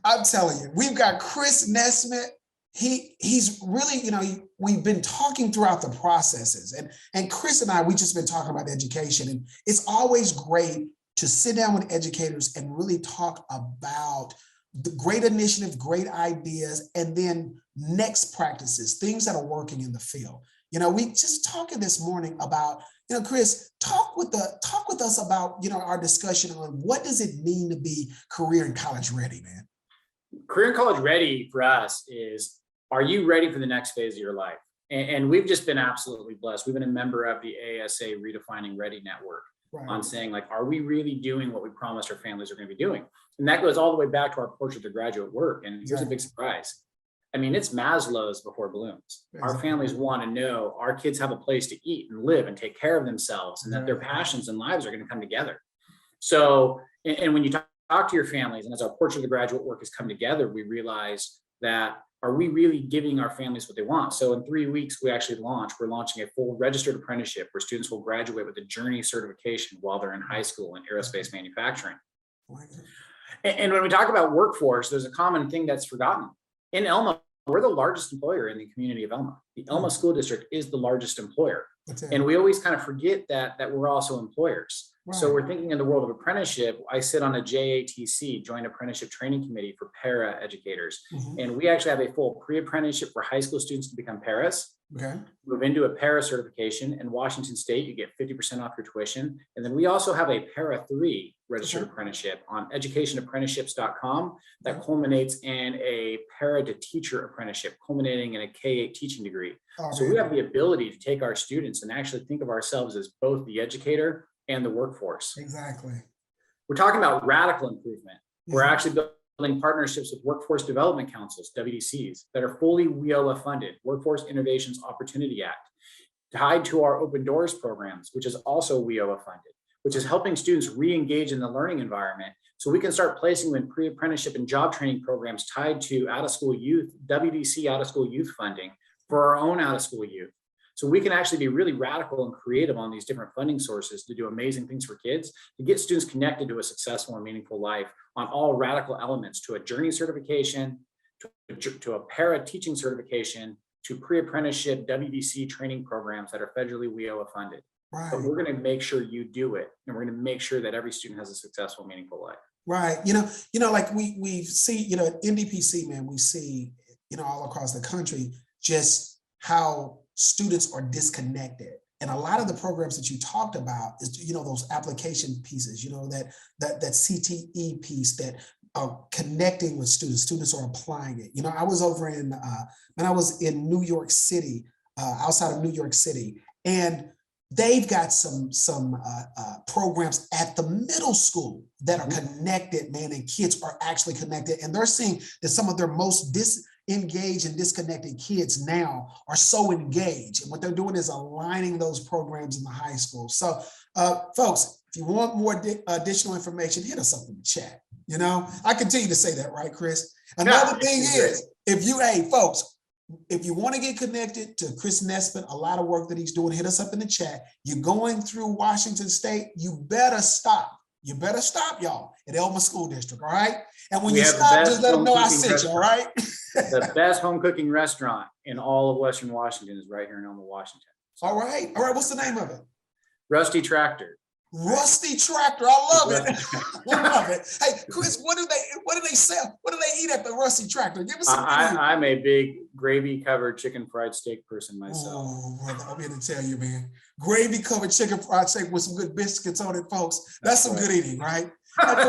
I'm telling you, we've got Chris Nesmith. He's really, we've been talking throughout the processes, and Chris and I, we just been talking about education, and it's always great to sit down with educators and really talk about the great initiative, great ideas, and then next practices, things that are working in the field. We just talking this morning about, Chris, talk with us about, our discussion on what does it mean to be career and college ready, man? Career and college ready for us is, are you ready for the next phase of your life? And we've just been absolutely blessed. We've been a member of the ASA Redefining Ready Network on saying, like, are we really doing what we promised our families are going to be doing? And that goes all the way back to our portrait to graduate work. And here's a big surprise. I mean, it's Maslow's before balloons. Our families want to know our kids have a place to eat and live and take care of themselves, and that their passions and lives are going to come together. So, and when you talk to your families, and as our portrait of the graduate work has come together, we realize that, are we really giving our families what they want? So in 3 weeks, we're launching a full registered apprenticeship where students will graduate with a Journey certification while they're in high school in aerospace manufacturing. And when we talk about workforce, there's a common thing that's forgotten. In Elma, we're the largest employer in the community of Elma. The Elma School District is the largest employer. And we always kind of forget that we're also employers. So we're thinking in the world of apprenticeship. I sit on a JATC, Joint Apprenticeship Training Committee for para educators. And we actually have a full pre-apprenticeship for high school students to become paras. Move into a para certification. In Washington State, you get 50% off your tuition. And then we also have a para 3 registered apprenticeship on educationapprenticeships.com that culminates in a para to teacher apprenticeship, culminating in a K-8 teaching degree. So we have the ability to take our students and actually think of ourselves as both the educator and the workforce. Exactly. We're talking about radical improvement. We're actually building partnerships with workforce development councils, WDCs, that are fully WIOA funded, Workforce Innovations Opportunity Act, tied to our Open Doors programs, which is also WIOA funded, which is helping students re-engage in the learning environment. So we can start placing them in pre-apprenticeship and job training programs tied to out-of-school youth, WDC out-of-school youth funding for our own out-of-school youth. So we can actually be really radical and creative on these different funding sources to do amazing things for kids, to get students connected to a successful and meaningful life on all radical elements, to a Journey certification, to a para teaching certification, to pre-apprenticeship WDC training programs that are federally WIOA funded. But we're going to make sure you do it, and we're going to make sure that every student has a successful, meaningful life. Like we see, at NDPC, man, we see, all across the country, just how students are disconnected. And a lot of the programs that you talked about is, those application pieces, that CTE piece that are connecting with students are applying it. I was over when I was in New York City, outside of New York City, and they've got some programs at the middle school that are connected, man, and kids are actually connected. And they're seeing that some of their most disengaged and disconnected kids now are so engaged. And what they're doing is aligning those programs in the high school. So folks, if you want more additional information, hit us up in the chat. I continue to say that, right, Chris? Another thing is, if you want to get connected to Chris Nesmith, a lot of work that he's doing, hit us up in the chat. You're going through Washington State, you better stop. You better stop, y'all, at Elma School District, all right? And when you stop, just let them know I sent you, all right? The best home cooking restaurant in all of Western Washington is right here in Elma, Washington. So, all right. What's the name of it? Rusty Tractor. Rusty Tractor. I love it. I love it. Hey, Chris, what do they sell? What do they eat at the Rusty Tractor? Give us some. I'm a big gravy covered chicken fried steak person myself. Oh, brother, I'm here to tell you, man. Gravy covered chicken fried steak with some good biscuits on it, folks. That's some good eating, right? What's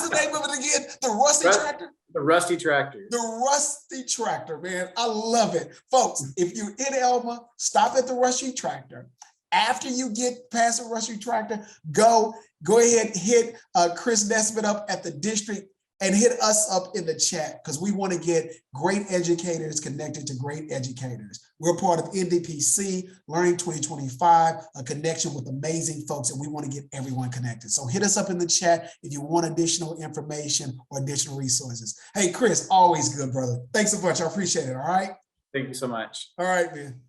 the name of it again? The Rusty Tractor? The Rusty Tractor. The Rusty Tractor, man. I love it. Folks, if you're in Elma, stop at the Rusty Tractor. After you get past the Rusty Tractor, go ahead, hit Chris Nesmith up at the district and hit us up in the chat, because we want to get great educators connected to great educators. We're part of NDPC Learning 2025, a connection with amazing folks, and we want to get everyone connected. So hit us up in the chat if you want additional information or additional resources. Hey, Chris, always good, brother. Thanks so much. I appreciate it. All right. Thank you so much. All right, man.